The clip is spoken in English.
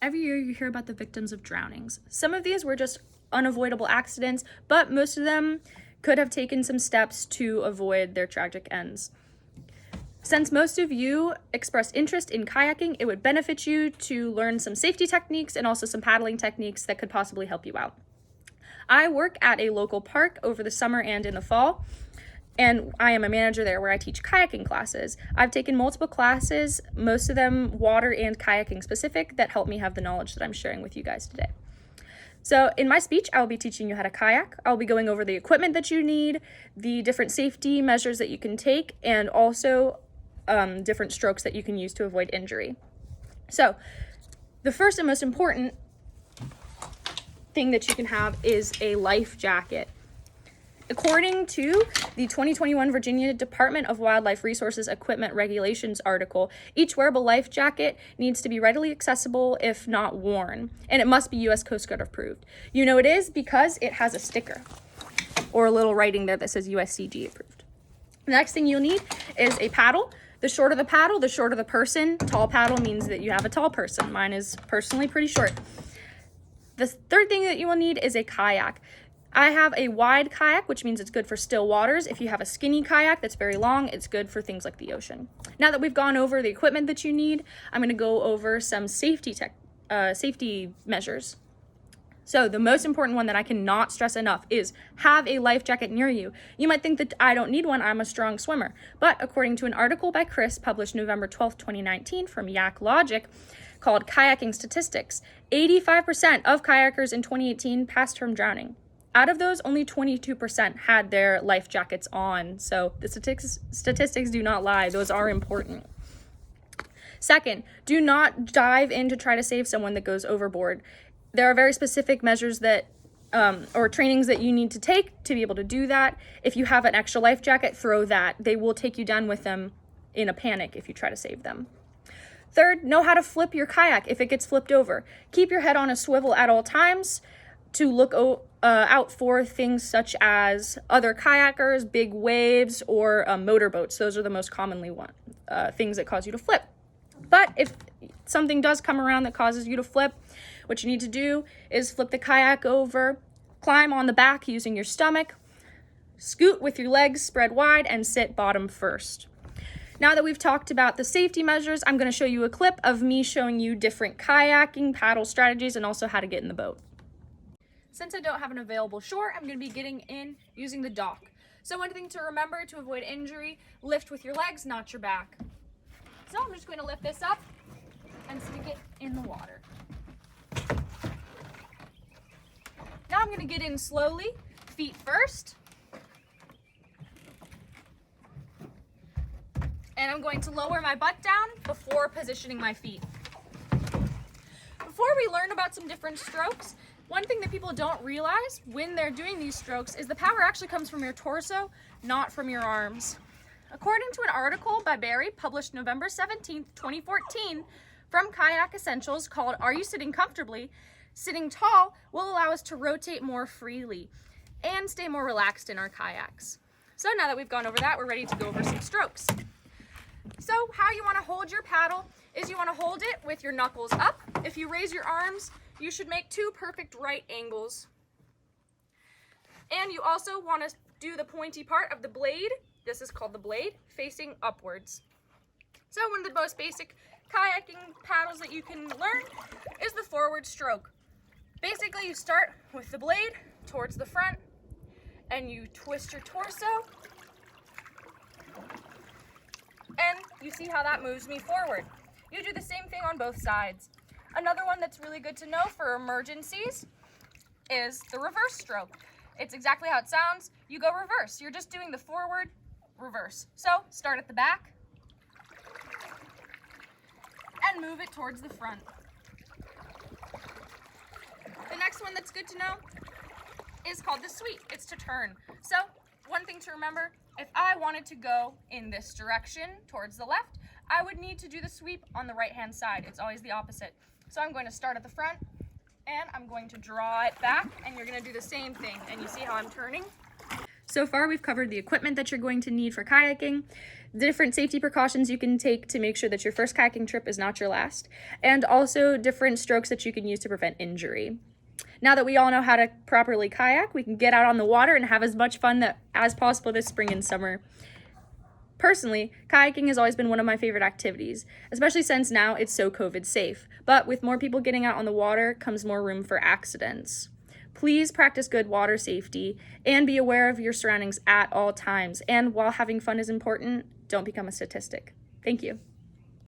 Every year you hear about the victims of drownings. Some of these were just unavoidable accidents, but most of them could have taken some steps to avoid their tragic ends. Since most of you expressed interest in kayaking, it would benefit you to learn some safety techniques and also some paddling techniques that could possibly help you out. I work at a local park over the summer and in the fall, and I am a manager there where I teach kayaking classes. I've taken multiple classes, most of them water and kayaking specific, that help me have the knowledge that I'm sharing with you guys today. So in my speech, I will be teaching you how to kayak. I'll be going over the equipment that you need, the different safety measures that you can take, and also different strokes that you can use to avoid injury. So the first and most important thing that you can have is a life jacket. According to the 2021 Virginia Department of Wildlife Resources Equipment Regulations article, each wearable life jacket needs to be readily accessible if not worn, and it must be U.S. Coast Guard approved. You know it is because it has a sticker or a little writing there that says USCG approved. The next thing you'll need is a paddle. The shorter the paddle, the shorter the person. Tall paddle means that you have a tall person. Mine is personally pretty short. The third thing that you will need is a kayak. I have a wide kayak, which means it's good for still waters. If you have a skinny kayak that's very long, it's good for things like the ocean. Now that we've gone over the equipment that you need, I'm going to go over some safety measures. So the most important one that I cannot stress enough is have a life jacket near you. You might think that I don't need one, I'm a strong swimmer. But according to an article by Chris published November 12th, 2019 from Yak Logic called Kayaking Statistics, 85% of kayakers in 2018 passed from drowning. Out of those, only 22% had their life jackets on. So the statistics do not lie. Those are important. Second, do not dive in to try to save someone that goes overboard. There are very specific measures that or trainings that you need to take to be able to do that. If you have an extra life jacket, throw that. They will take you down with them in a panic if you try to save them. Third, know how to flip your kayak if it gets flipped over. Keep your head on a swivel at all times to look out for things such as other kayakers, big waves, or motorboats. Those are the most commonly things that cause you to flip. But if something does come around that causes you to flip, what you need to do is flip the kayak over, climb on the back using your stomach, scoot with your legs spread wide, and sit bottom first. Now that we've talked about the safety measures, I'm going to show you a clip of me showing you different kayaking paddle strategies and also how to get in the boat. Since I don't have an available shore, I'm going to be getting in using the dock. So one thing to remember to avoid injury, lift with your legs, not your back. So I'm just going to lift this up and stick it in the water. Now I'm going to get in slowly, feet first. And I'm going to lower my butt down before positioning my feet. Before we learn about some different strokes, one thing that people don't realize when they're doing these strokes is the power actually comes from your torso, not from your arms. According to an article by Barry published November 17th, 2014 from Kayak Essentials called Are You Sitting Comfortably? Sitting tall will allow us to rotate more freely and stay more relaxed in our kayaks. So now that we've gone over that, we're ready to go over some strokes. So how you want to hold your paddle is you want to hold it with your knuckles up. If you raise your arms, you should make two perfect right angles. And you also want to do the pointy part of the blade, this is called the blade, facing upwards. So one of the most basic kayaking paddles that you can learn is the forward stroke. Basically, you start with the blade towards the front and you twist your torso and you see how that moves me forward. You do the same thing on both sides. Another one that's really good to know for emergencies is the reverse stroke. It's exactly how it sounds. You go reverse. You're just doing the forward, reverse. So start at the back and move it towards the front. The next one that's good to know is called the sweep. It's to turn. So one thing to remember, if I wanted to go in this direction towards the left, I would need to do the sweep on the right-hand side. It's always the opposite. So I'm going to start at the front and I'm going to draw it back and you're going to do the same thing. And you see how I'm turning? So far, we've covered the equipment that you're going to need for kayaking, different safety precautions you can take to make sure that your first kayaking trip is not your last, and also different strokes that you can use to prevent injury. Now that we all know how to properly kayak, we can get out on the water and have as much fun as possible this spring and summer. Personally, kayaking has always been one of my favorite activities, especially since now it's so COVID safe. But with more people getting out on the water comes more room for accidents. Please practice good water safety and be aware of your surroundings at all times. And while having fun is important, don't become a statistic. Thank you.